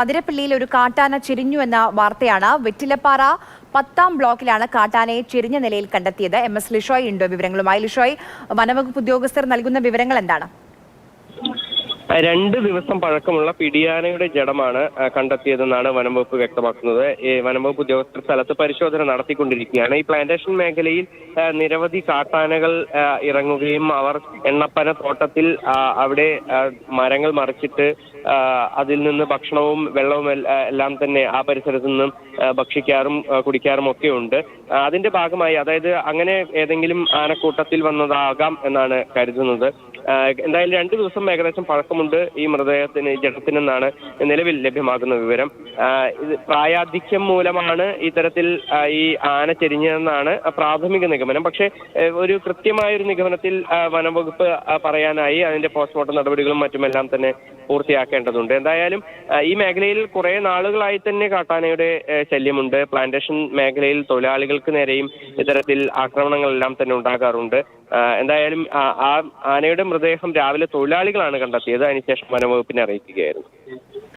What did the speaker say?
അതിരപ്പള്ളിയിൽ ഒരു കാട്ടാന ചിരിഞ്ഞു എന്ന വാർത്തയാണ്. വെറ്റിലപ്പാറ 10-ാം ബ്ലോക്കിലാണ് കാട്ടാനയെ ചിരിഞ്ഞ നിലയിൽ കണ്ടെത്തിയത്. MS ലിഷോയ് ഉണ്ട് വിവരങ്ങളുമായി. ലിഷോയ്, വനവകുപ്പ് ഉദ്യോഗസ്ഥർ നൽകുന്ന വിവരങ്ങൾ എന്താണ്? 2 ദിവസം പഴക്കമുള്ള പിടിയാനയുടെ ജഡമാണ് കണ്ടെത്തിയതെന്നാണ് വനംവകുപ്പ് വ്യക്തമാക്കുന്നത്. ഈ വനംവകുപ്പ് ഉദ്യോഗസ്ഥർ സ്ഥലത്ത് പരിശോധന നടത്തിക്കൊണ്ടിരിക്കുകയാണ്. ഈ പ്ലാന്റേഷൻ മേഖലയിൽ നിരവധി കാട്ടാനകൾ ഇറങ്ങുകയും അവർ എണ്ണപ്പന തോട്ടത്തിൽ അവിടെ മരങ്ങൾ മറിച്ചിട്ട് അതിൽ നിന്ന് ഭക്ഷണവും വെള്ളവും എല്ലാം തന്നെ ആ പരിസരത്ത് നിന്നും ഭക്ഷിക്കാറും കുടിക്കാറും ഒക്കെ ഉണ്ട്. അതിന്റെ ഭാഗമായി, അതായത് അങ്ങനെ ഏതെങ്കിലും ആനക്കൂട്ടത്തിൽ വന്നതാകാം എന്നാണ് കരുതുന്നത്. എന്തായാലും 2 ദിവസം ഏകദേശം പഴക്കമുണ്ട് ഈ മൃതദേഹത്തിന്, ജഡത്തിനെന്നാണ് നിലവിൽ ലഭ്യമാകുന്ന വിവരം. ഇത് പ്രായാധിക്യം മൂലമാണ് ഇത്തരത്തിൽ ഈ ആന ചെരിഞ്ഞതെന്നാണ് പ്രാഥമിക നിഗമനം. പക്ഷേ ഒരു കൃത്യമായൊരു നിഗമനത്തിൽ വനംവകുപ്പ് പറയാനായി അതിന്റെ പോസ്റ്റ്മോർട്ടം നടപടികളും മറ്റുമെല്ലാം തന്നെ പൂർത്തിയാക്കേണ്ടതുണ്ട്. എന്തായാലും ഈ മേഖലയിൽ കുറെ നാളുകളായി തന്നെ കാട്ടാനയുടെ ശല്യമുണ്ട്. പ്ലാന്റേഷൻ മേഖലയിൽ തൊഴിലാളികൾക്ക് നേരെയും ഇത്തരത്തിൽ ആക്രമണങ്ങളെല്ലാം തന്നെ ഉണ്ടാകാറുണ്ട്. എന്തായാലും ആ ആനയുടെ മൃതദേഹം രാവിലെ തൊഴിലാളികളാണ് കണ്ടെത്തിയത്. അതിനുശേഷം വനംവകുപ്പിനെ അറിയിക്കുകയായിരുന്നു.